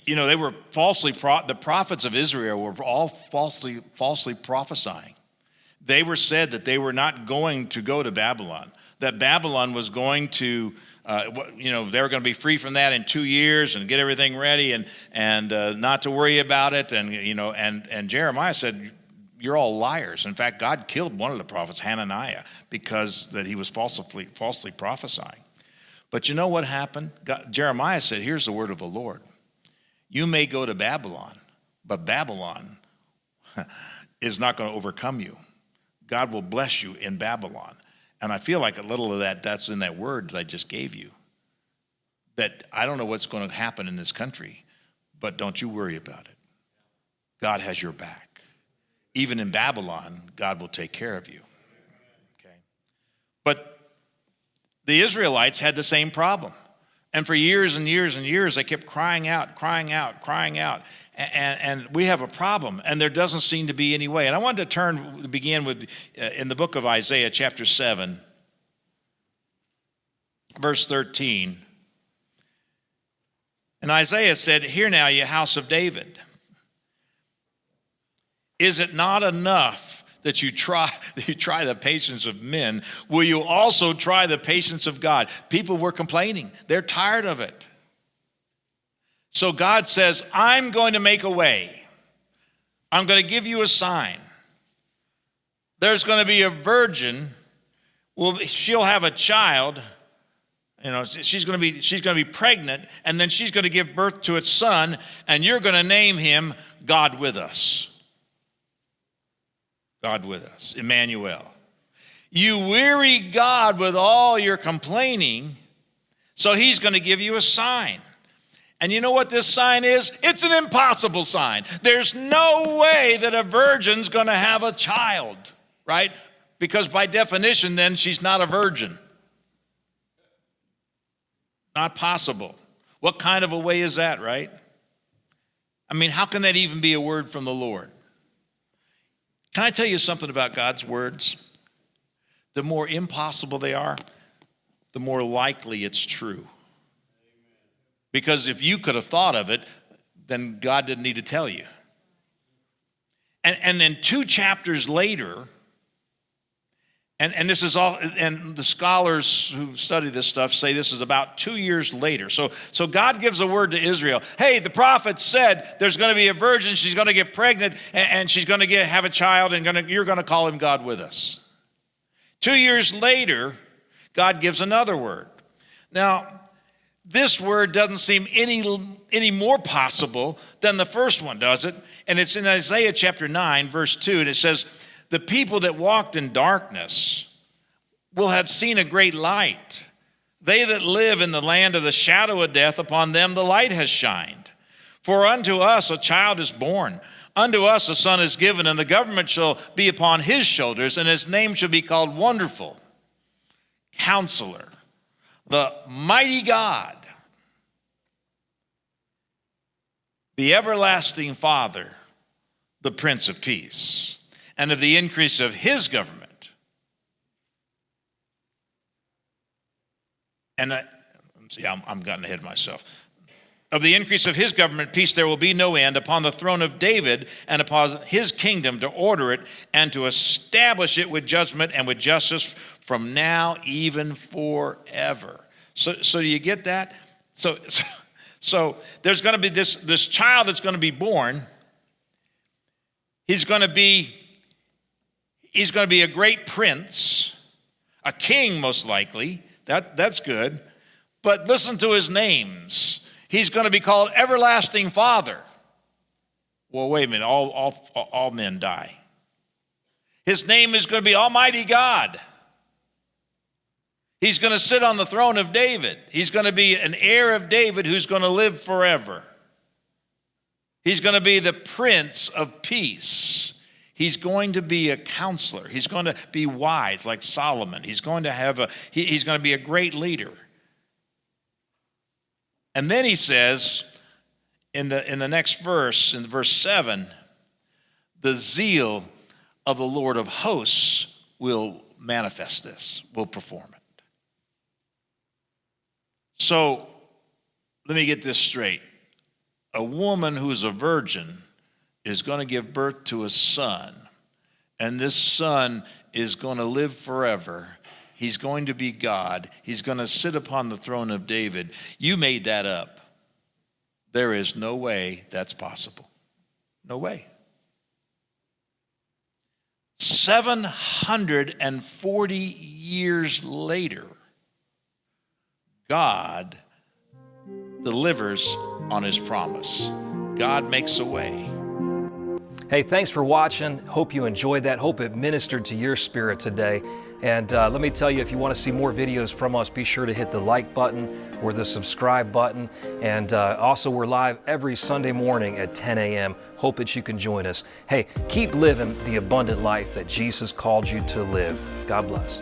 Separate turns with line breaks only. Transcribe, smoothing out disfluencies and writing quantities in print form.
they were the prophets of Israel were all falsely prophesying. They were said that they were not going to go to Babylon, that Babylon was going to, they were going to be free from that in 2 years and get everything ready and not to worry about it. And Jeremiah said, you're all liars. In fact, God killed one of the prophets, Hananiah, because that he was falsely prophesying. But you know what happened? Jeremiah said, here's the word of the Lord. You may go to Babylon, but Babylon is not going to overcome you. God will bless you in Babylon. And I feel like a little of that's in that word that I just gave you. That I don't know what's going to happen in this country, but don't you worry about it. God has your back. Even in Babylon, God will take care of you. Okay. But the Israelites had the same problem. And for years and years and years, they kept crying out. And we have a problem, and there doesn't seem to be any way. And I wanted to begin with, in the book of Isaiah, chapter 7, verse 13. And Isaiah said, hear now, ye house of David. Is it not enough that you try the patience of men? Will you also try the patience of God? People were complaining. They're tired of it. So God says, I'm going to make a way. I'm going to give you a sign. There's going to be a virgin. Well, she'll have a child. She's going to be pregnant, and then she's going to give birth to its son, and you're going to name him God with us. God with us, Emmanuel. You weary God with all your complaining, so he's going to give you a sign. And you know what this sign is? It's an impossible sign. There's no way that a virgin's going to have a child, right? Because by definition, then she's not a virgin. Not possible. What kind of a way is that, right? I mean, how can that even be a word from the Lord? Can I tell you something about God's words? The more impossible they are, the more likely it's true. Because if you could have thought of it, then God didn't need to tell you. And then 2 chapters later, and this is all, and the scholars who study this stuff say this is about 2 years later. So God gives a word to Israel. Hey, the prophet said there's going to be a virgin, she's going to get pregnant, and she's going to have a child, and you're going to call him God with us. 2 years later, God gives another word. Now, this word doesn't seem any more possible than the first one, does it? And it's in Isaiah chapter 9, verse 2, and it says, the people that walked in darkness will have seen a great light. They that live in the land of the shadow of death, upon them the light has shined. For unto us a child is born, unto us a son is given, and the government shall be upon his shoulders, and his name shall be called Wonderful, Counselor, the Mighty God, the Everlasting Father, the Prince of Peace. And of the increase of his government. And I'm gotten ahead of myself. Of the increase of his government, peace there will be no end upon the throne of David and upon his kingdom, to order it and to establish it with judgment and with justice from now even forever. So do you get that? So there's going to be this child that's going to be born. He's going to be a great prince, a king most likely. That's good. But listen to his names. He's going to be called Everlasting Father. Well, wait a minute. All men die. His name is going to be Almighty God. He's going to sit on the throne of David. He's going to be an heir of David who's going to live forever. He's going to be the Prince of Peace. He's going to be a counselor. He's going to be wise like Solomon. He's going to be a great leader. And then he says in the next verse, in verse 7, the zeal of the Lord of hosts will manifest this, will perform it. So let me get this straight. a woman who's a virgin is going to give birth to a son, and this son is going to live forever. He's going to be God. He's going to sit upon the throne of David. You made that up. There is no way that's possible. No way. 740 years later, God delivers on his promise. God makes a way.
Hey, thanks for watching. Hope you enjoyed that. Hope it ministered to your spirit today. And let me tell you, if you want to see more videos from us, be sure to hit the like button or the subscribe button. And also, we're live every Sunday morning at 10 a.m. Hope that you can join us. Hey, keep living the abundant life that Jesus called you to live. God bless.